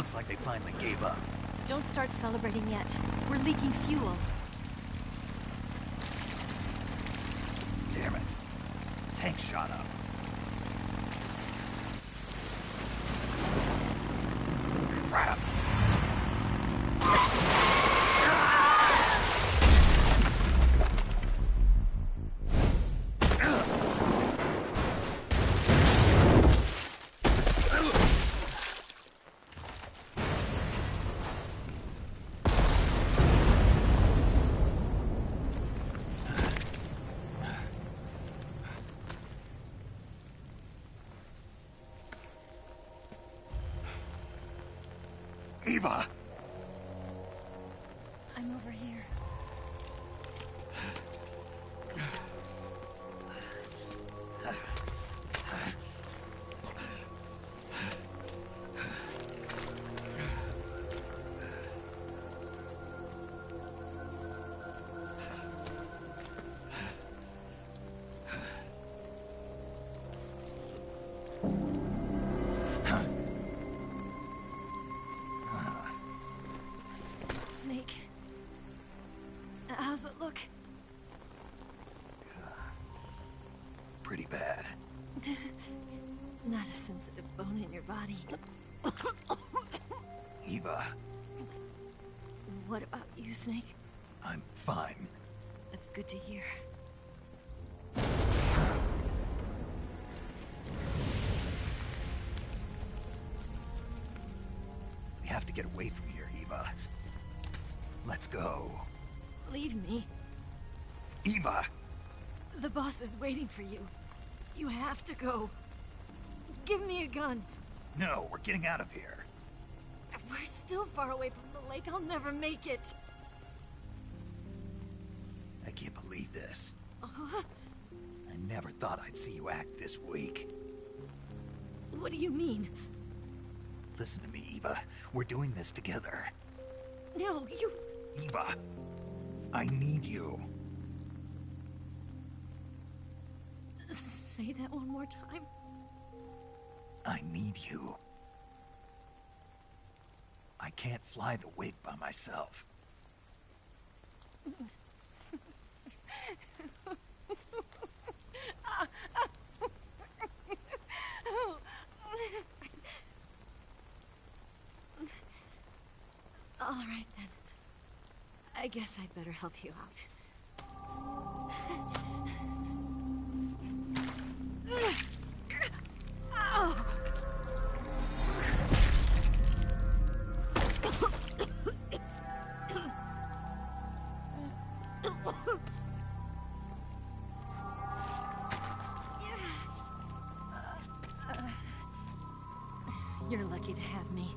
Looks like they finally gave up. Don't start celebrating yet. We're leaking fuel. Damn it. Tank shot up. Crap. Eva! I'm over here. Snake. How's it look? Pretty bad. Not a sensitive bone in your body. Eva, What about you, Snake? I'm fine. That's good to hear. We have to get away from here, Eva. Let's go. Leave me. Eva! The boss is waiting for you. You have to go. Give me a gun. No, we're getting out of here. We're still far away from the lake. I'll never make it. I can't believe this. I never thought I'd see you act this weak. What do you mean? Listen to me, Eva. We're doing this together. No, you... Eva, I need you. Say that one more time. I need you. I can't fly the wig by myself. All right, then. I guess I'd better help you out. Ow! You're lucky to have me.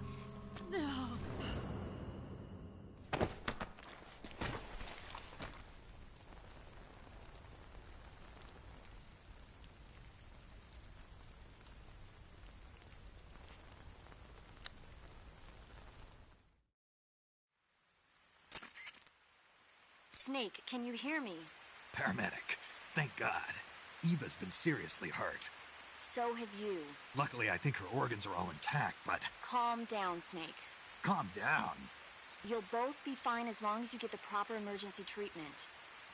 Snake, can you hear me? Paramedic. Thank God. Eva's been seriously hurt. So have you. Luckily, I think her organs are all intact, but... Calm down, Snake. Calm down. You'll both be fine as long as you get the proper emergency treatment.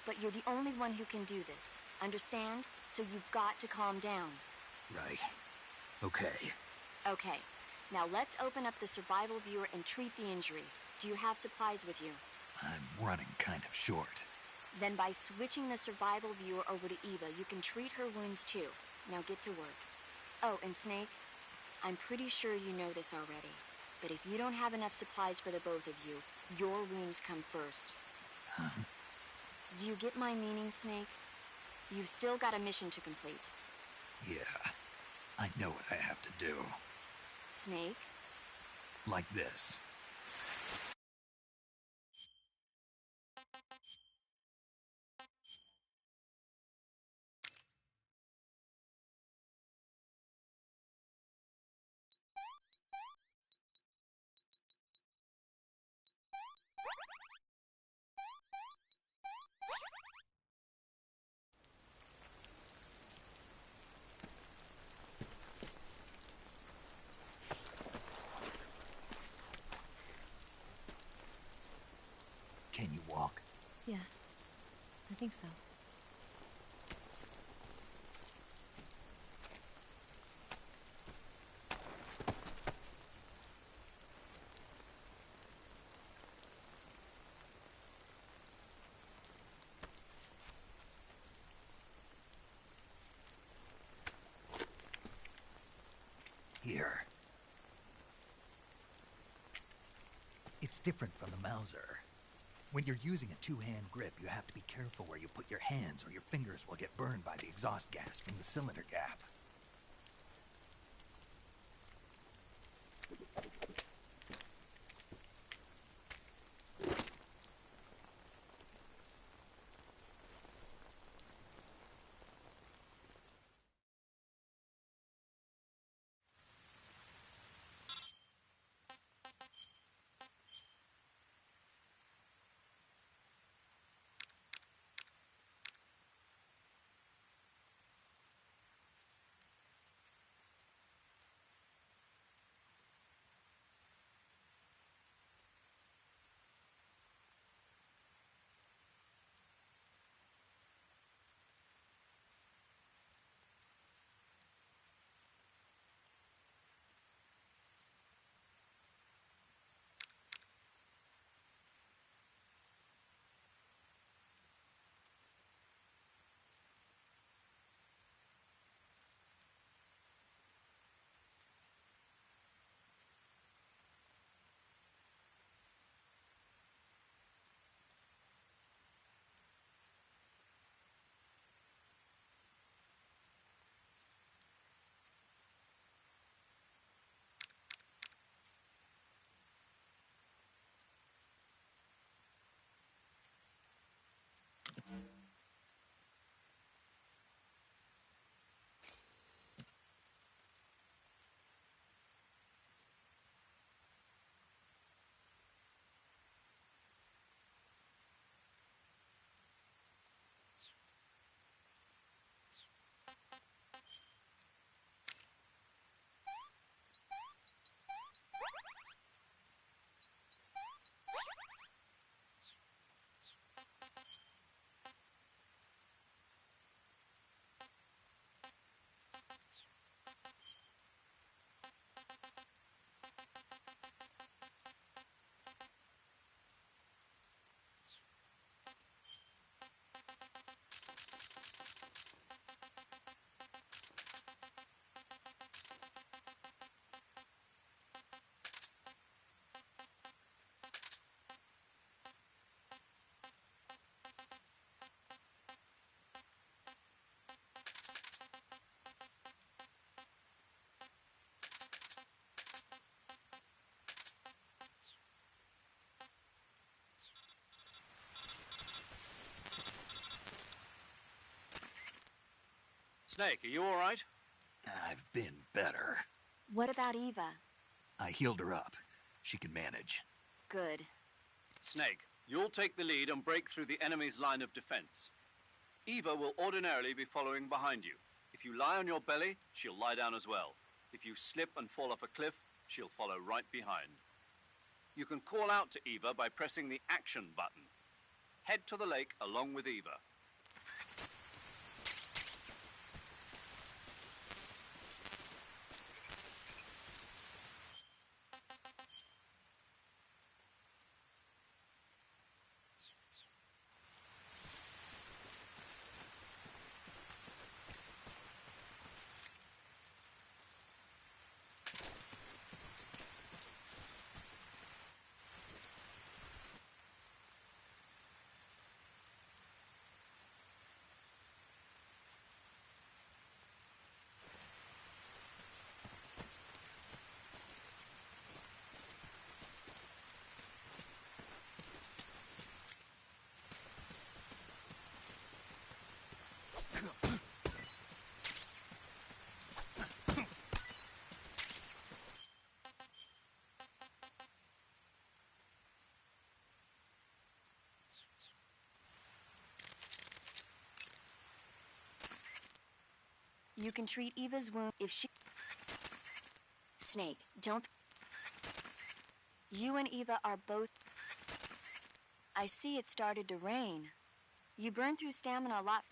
But you're the only one who can do this. Understand? So you've got to calm down. Right. Okay. Okay. Now let's open up the survival viewer and treat the injury. Do you have supplies with you? I'm running kind of short. Then by switching the survival viewer over to Eva, you can treat her wounds too. Now get to work. Oh, and Snake, I'm pretty sure you know this already, but if you don't have enough supplies for the both of you, your wounds come first. Do you get my meaning, Snake? You've still got a mission to complete. Yeah. I know what I have to do. Snake? Like this. Yeah, I think so. Here. It's different from the Mauser. When you're using a two-hand grip, you have to be careful where you put your hands or your fingers will get burned by the exhaust gas from the cylinder gap. Snake, are you all right? I've been better. What about Eva? I healed her up. She can manage. Good. Snake, you'll take the lead and break through the enemy's line of defense. Eva will ordinarily be following behind you. If you lie on your belly, she'll lie down as well. If you slip and fall off a cliff, she'll follow right behind. You can call out to Eva by pressing the action button. Head to the lake along with Eva. You can treat Eva's wound if she... Snake, don't... You and Eva are both... I see it started to rain. You burn through stamina a lot.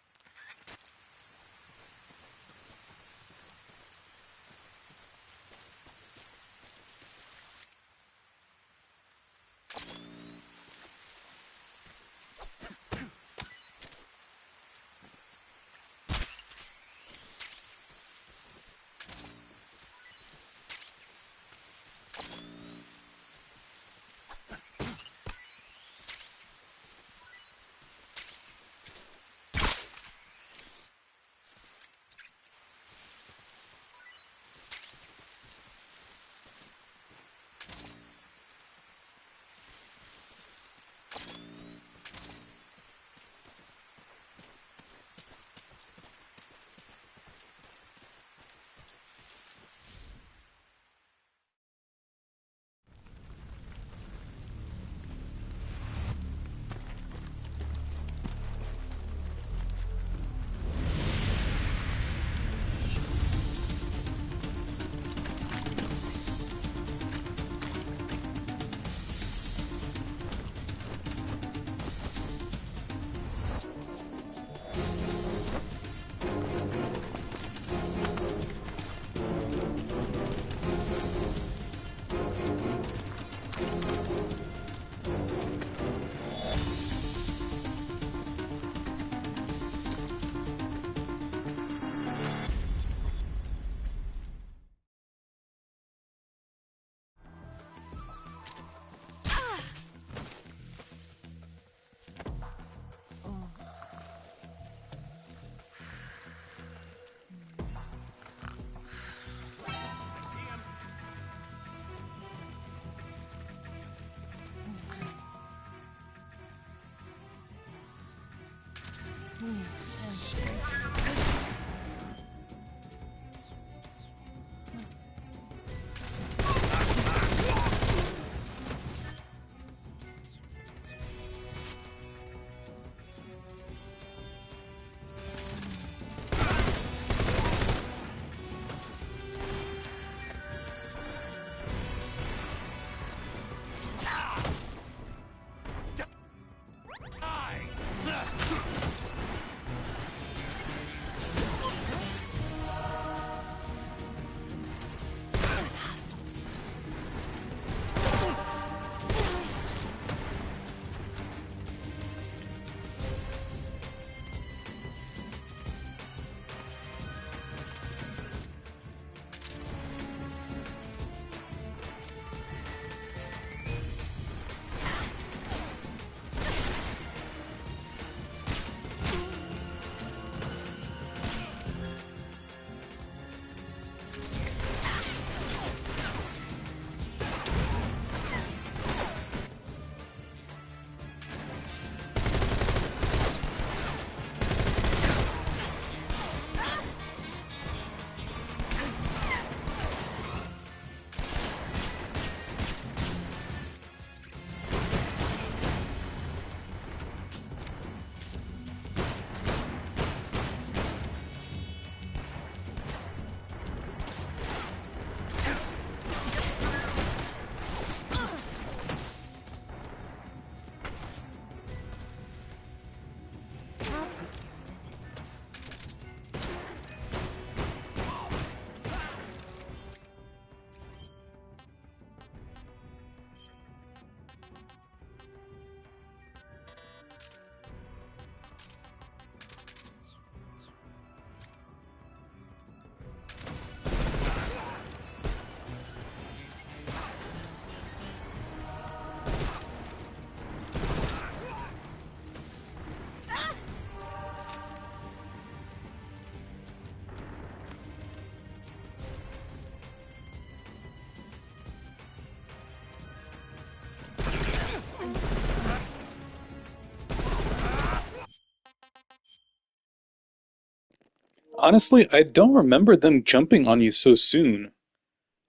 Honestly, I don't remember them jumping on you so soon.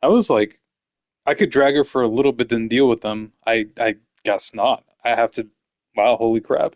I was like, I could drag her for a little bit then deal with them. I guess not. I have to. Wow, holy crap.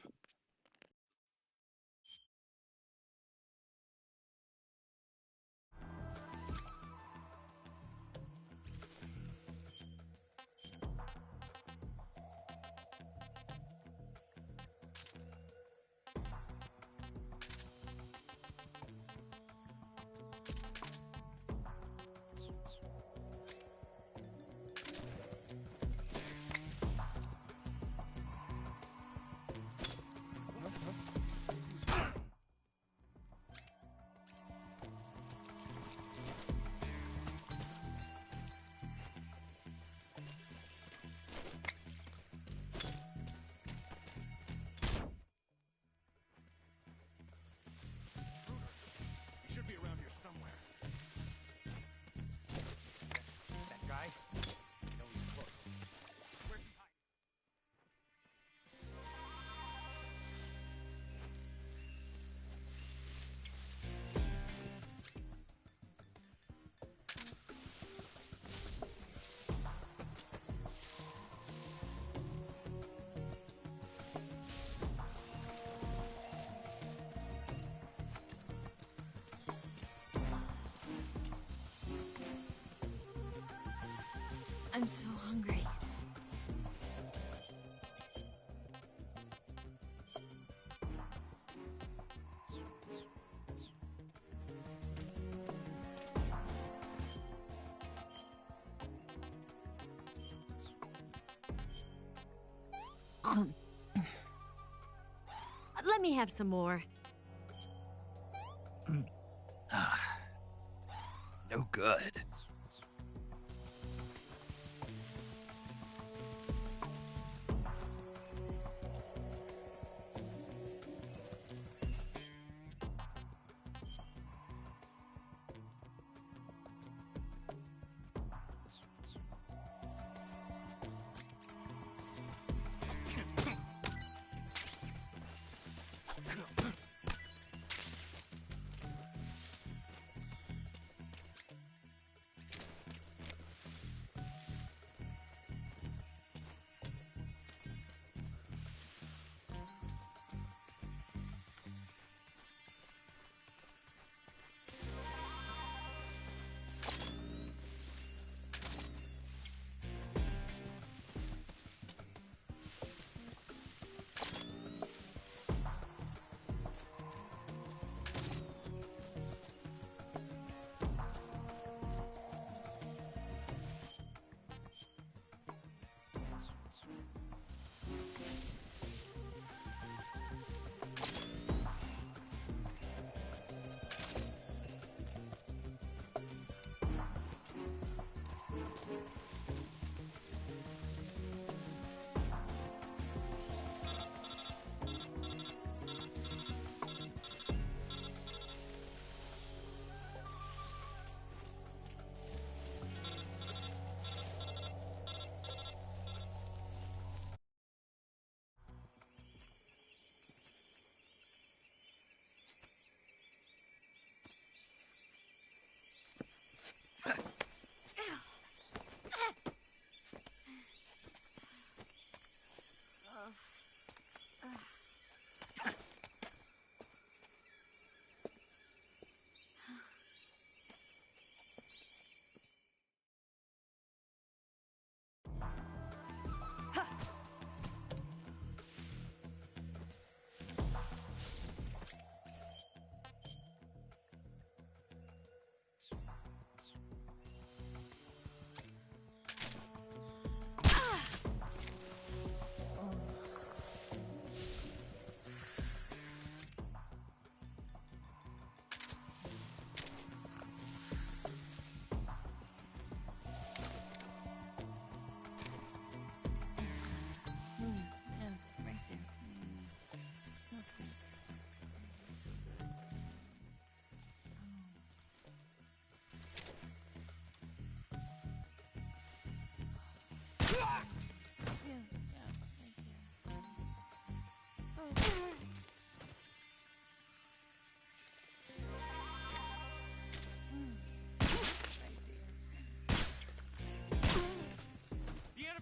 I'm so hungry. Let me have some more. No good.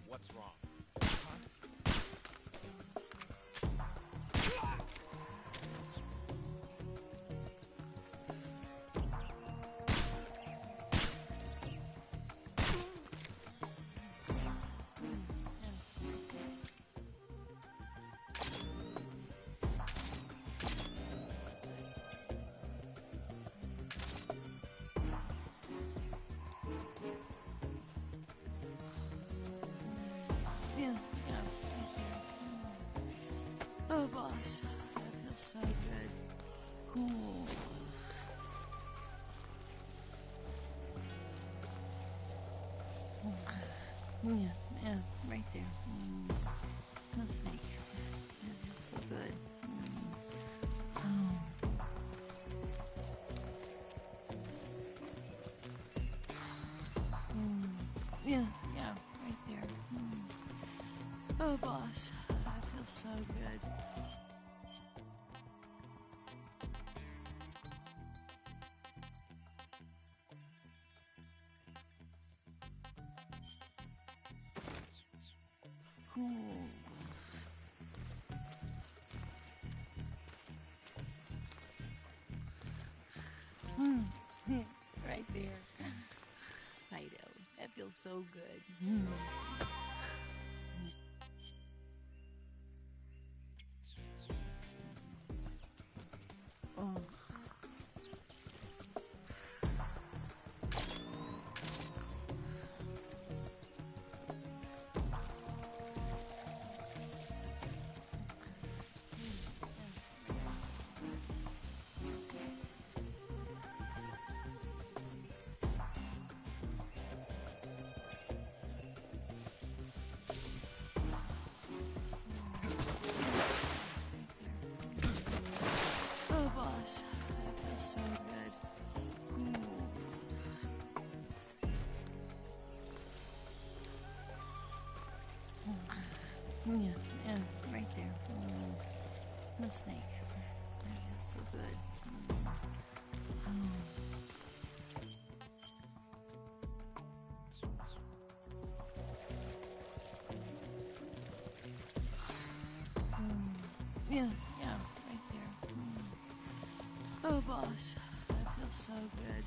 What's wrong? Oh, boss, that feels so good. Cool. Yeah, right there. No snake. That feels so good. Yeah, right there. Oh, boss, that feels so good. Right there. Fido. That feels so good. Oh, boss, that feels so good. Yeah, yeah, right there. The snake. That feels so good. Yeah, yeah, right there. Oh, boss, that feels so good.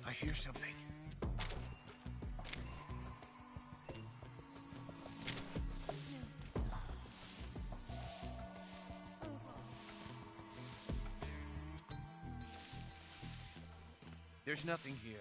I hear something. There's nothing here.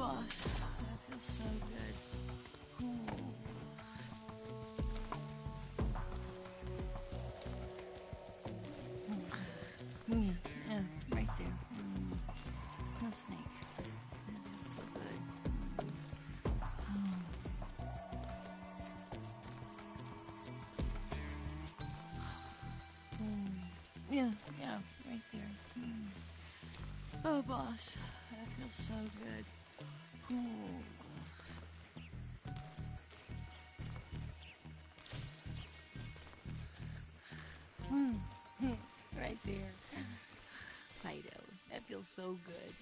boss. That feels so good. Yeah, right there. No snake. That feels so good. Yeah, right there. Oh, boss, that feels so good. Right there. Fido, that feels so good.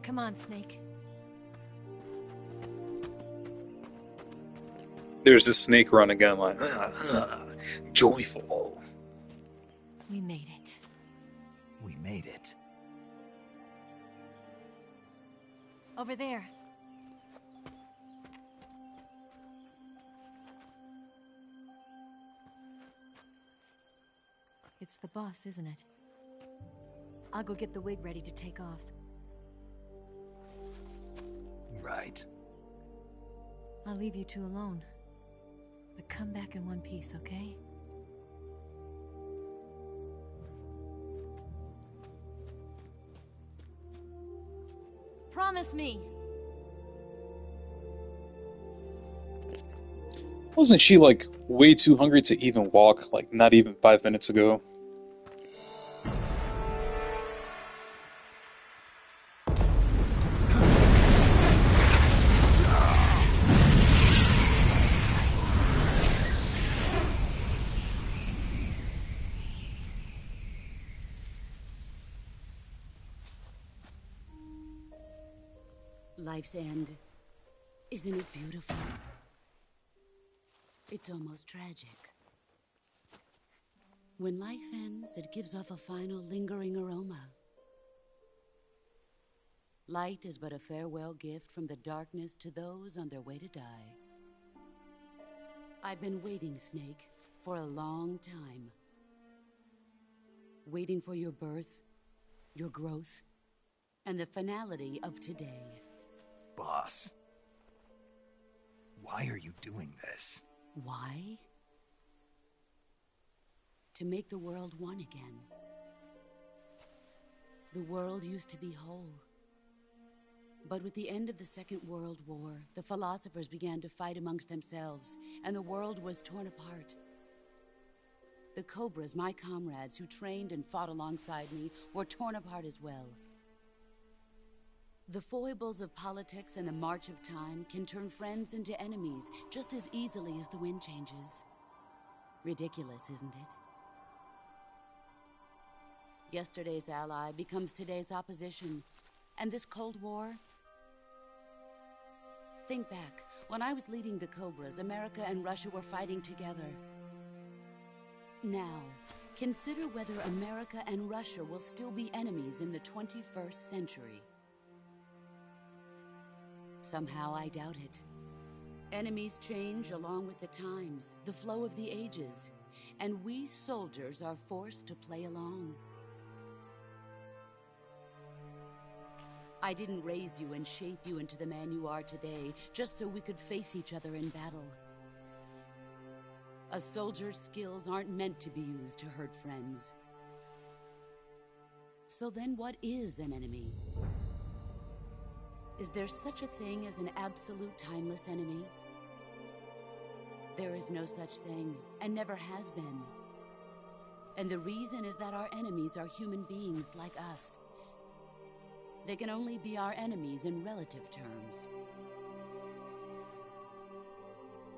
Come on, Snake. There's a snake run again, like joyful. We made it. We made it. Over there. It's the boss, isn't it? I'll go get the wig ready to take off. Right. I'll leave you two alone. But come back in one piece, okay? Promise me! Wasn't she like way too hungry to even walk, like not even 5 minutes ago? Life's end. Isn't it beautiful? It's almost tragic. When life ends, it gives off a final lingering aroma. Light is but a farewell gift from the darkness to those on their way to die. I've been waiting, Snake, for a long time. Waiting for your birth, your growth, and the finality of today. Boss. Why are you doing this? Why? To make the world one again. The world used to be whole. But with the end of the Second World War, the philosophers began to fight amongst themselves, and the world was torn apart. The Cobras, my comrades who trained and fought alongside me, were torn apart as well. The foibles of politics and the march of time can turn friends into enemies just as easily as the wind changes. Ridiculous, isn't it? Yesterday's ally becomes today's opposition. And this Cold War? Think back. When I was leading the Cobras, America and Russia were fighting together. Now, consider whether America and Russia will still be enemies in the 21st century. Somehow I doubt it. Enemies change along with the times, the flow of the ages, and we soldiers are forced to play along. I didn't raise you and shape you into the man you are today just so we could face each other in battle. A soldier's skills aren't meant to be used to hurt friends. So then what is an enemy? Is there such a thing as an absolute timeless enemy? There is no such thing, and never has been. And the reason is that our enemies are human beings like us. They can only be our enemies in relative terms.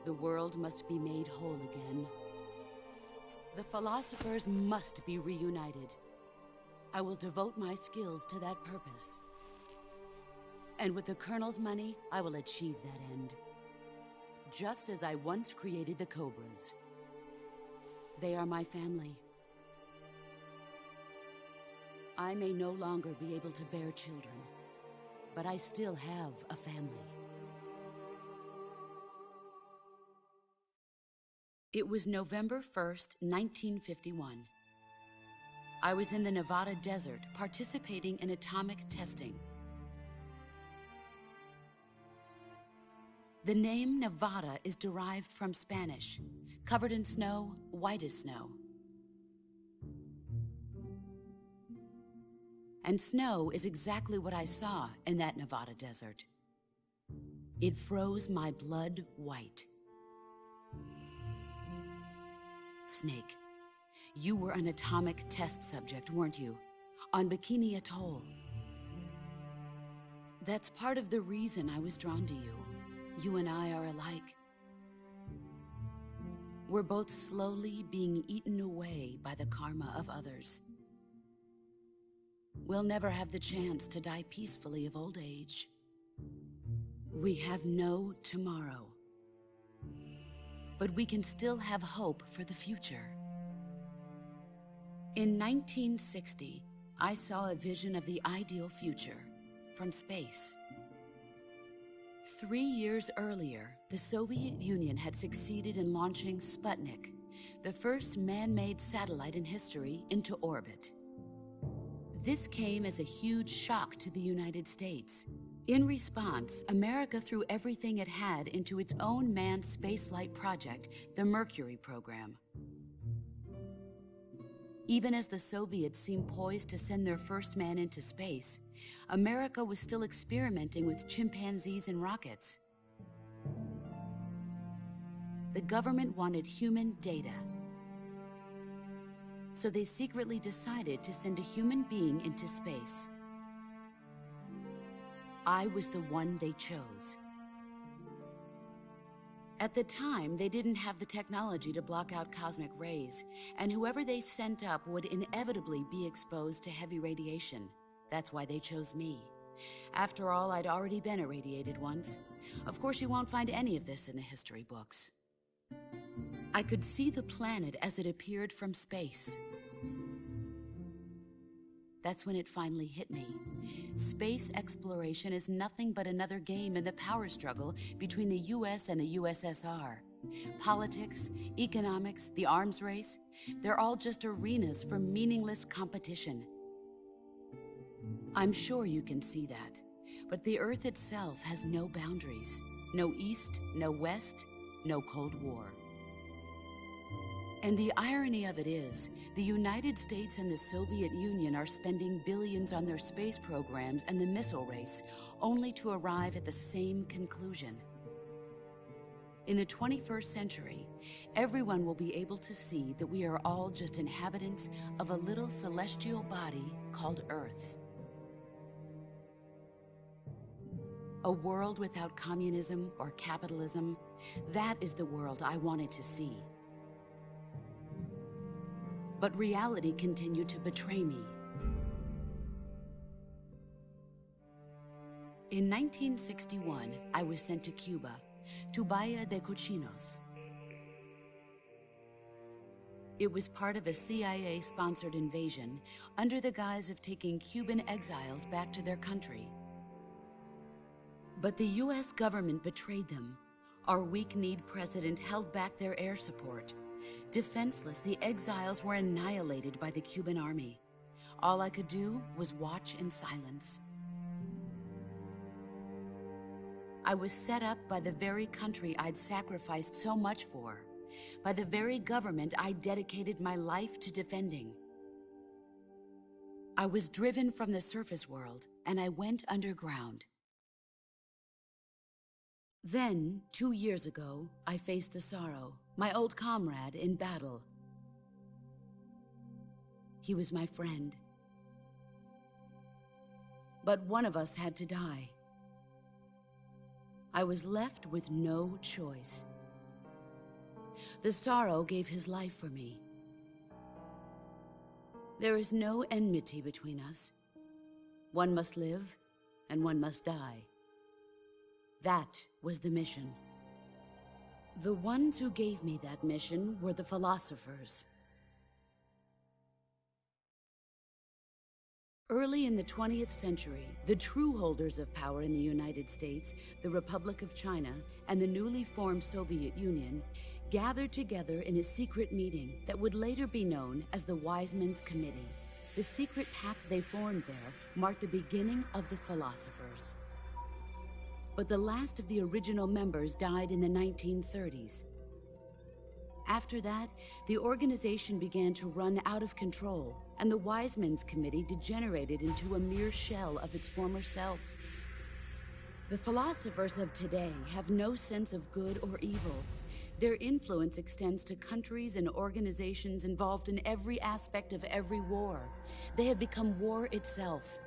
The world must be made whole again. The philosophers must be reunited. I will devote my skills to that purpose. And with the Colonel's money, I will achieve that end. Just as I once created the Cobras. They are my family. I may no longer be able to bear children, but I still have a family. It was November 1st, 1951. I was in the Nevada desert participating in atomic testing. The name Nevada is derived from Spanish, covered in snow, white as snow. And snow is exactly what I saw in that Nevada desert. It froze my blood white. Snake, you were an atomic test subject, weren't you? On Bikini Atoll. That's part of the reason I was drawn to you. You and I are alike. We're both slowly being eaten away by the karma of others. We'll never have the chance to die peacefully of old age. We have no tomorrow. But we can still have hope for the future. In 1960, I saw a vision of the ideal future from space. 3 years earlier, the Soviet Union had succeeded in launching Sputnik, the first man-made satellite in history, into orbit. This came as a huge shock to the United States. In response, America threw everything it had into its own manned spaceflight project, the Mercury program. Even as the Soviets seemed poised to send their first man into space, America was still experimenting with chimpanzees and rockets. The government wanted human data. So they secretly decided to send a human being into space. I was the one they chose. At the time, they didn't have the technology to block out cosmic rays, and whoever they sent up would inevitably be exposed to heavy radiation. That's why they chose me. After all, I'd already been irradiated once. Of course, you won't find any of this in the history books. I could see the planet as it appeared from space. That's when it finally hit me. Space exploration is nothing but another game in the power struggle between the US and the USSR. Politics, economics, the arms race, they're all just arenas for meaningless competition. I'm sure you can see that, but the Earth itself has no boundaries. No East, no West, no Cold War. And the irony of it is, the United States and the Soviet Union are spending billions on their space programs and the missile race, only to arrive at the same conclusion. In the 21st century, everyone will be able to see that we are all just inhabitants of a little celestial body called Earth. A world without communism or capitalism, that is the world I wanted to see. But reality continued to betray me. In 1961, I was sent to Cuba, to Bahia de Cochinos. It was part of a CIA-sponsored invasion under the guise of taking Cuban exiles back to their country. But the US government betrayed them. Our weak-kneed president held back their air support. Defenseless, the exiles were annihilated by the Cuban army. All I could do was watch in silence. I was set up by the very country I'd sacrificed so much for, by the very government I dedicated my life to defending. I was driven from the surface world, and I went underground. Then, 2 years ago, I faced the Sorrow, my old comrade in battle. He was my friend. But one of us had to die. I was left with no choice. The Sorrow gave his life for me. There is no enmity between us. One must live, and one must die. That was the mission. The ones who gave me that mission were the philosophers. Early in the 20th century, the true holders of power in the United States, the Republic of China, and the newly formed Soviet Union gathered together in a secret meeting that would later be known as the Wiseman's Committee. The secret pact they formed there marked the beginning of the philosophers. But the last of the original members died in the 1930s. After that, the organization began to run out of control, and the Wiseman's Committee degenerated into a mere shell of its former self. The philosophers of today have no sense of good or evil. Their influence extends to countries and organizations involved in every aspect of every war. They have become war itself.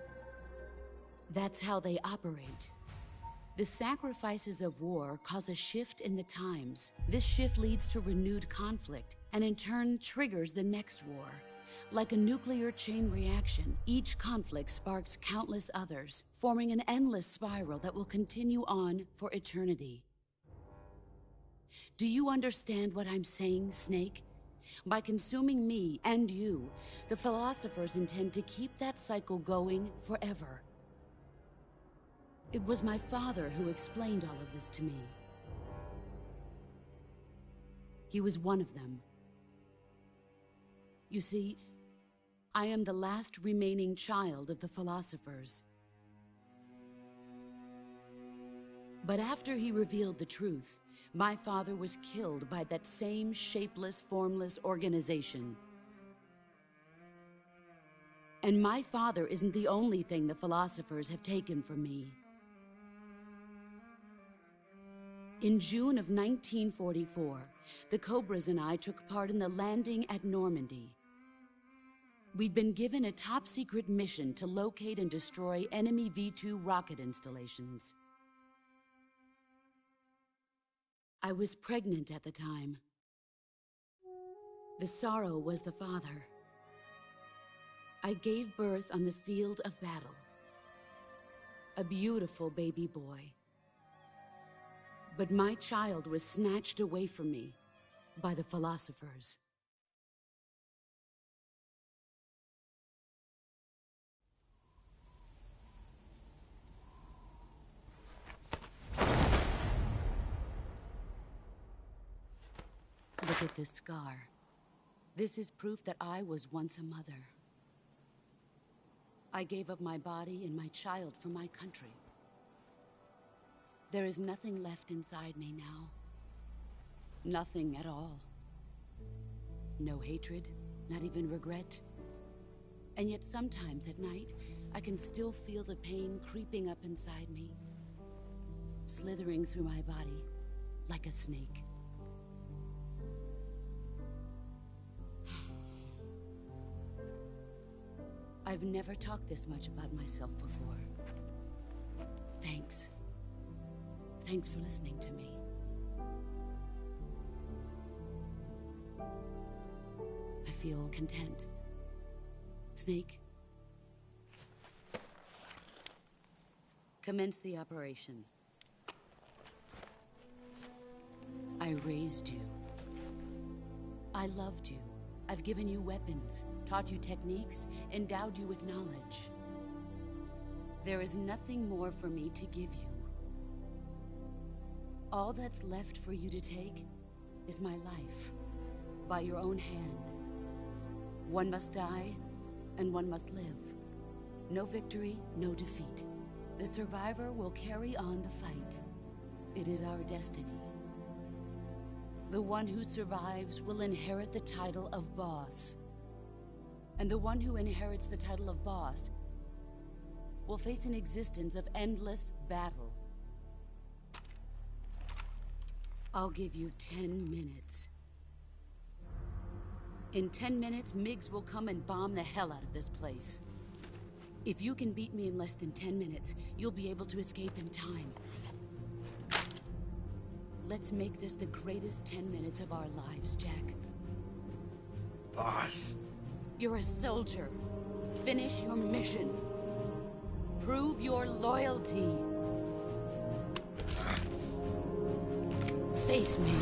That's how they operate. The sacrifices of war cause a shift in the times. This shift leads to renewed conflict, and in turn triggers the next war. Like a nuclear chain reaction, each conflict sparks countless others, forming an endless spiral that will continue on for eternity. Do you understand what I'm saying, Snake? By consuming me and you, the philosophers intend to keep that cycle going forever. It was my father who explained all of this to me. He was one of them. You see, I am the last remaining child of the philosophers. But after he revealed the truth, my father was killed by that same shapeless, formless organization. And my father isn't the only thing the philosophers have taken from me. In June of 1944, the Cobras and I took part in the landing at Normandy. We'd been given a top-secret mission to locate and destroy enemy V-2 rocket installations. I was pregnant at the time. The Sorrow was the father. I gave birth on the field of battle. A beautiful baby boy. But my child was snatched away from me by the philosophers. Look at this scar. This is proof that I was once a mother. I gave up my body and my child for my country. There is nothing left inside me now. Nothing at all. No hatred, not even regret. And yet sometimes at night, I can still feel the pain creeping up inside me, slithering through my body like a snake. I've never talked this much about myself before. Thanks. Thanks for listening to me. I feel content. Snake, commence the operation. I raised you. I loved you. I've given you weapons, taught you techniques, endowed you with knowledge. There is nothing more for me to give you. All that's left for you to take is my life, by your own hand. One must die, and one must live. No victory, no defeat. The survivor will carry on the fight. It is our destiny. The one who survives will inherit the title of boss. And the one who inherits the title of boss will face an existence of endless battle. I'll give you 10 minutes. In 10 minutes, Miggs will come and bomb the hell out of this place. If you can beat me in less than 10 minutes, you'll be able to escape in time. Let's make this the greatest 10 minutes of our lives, Jack. Boss. You're a soldier. Finish your mission. Prove your loyalty. Face me.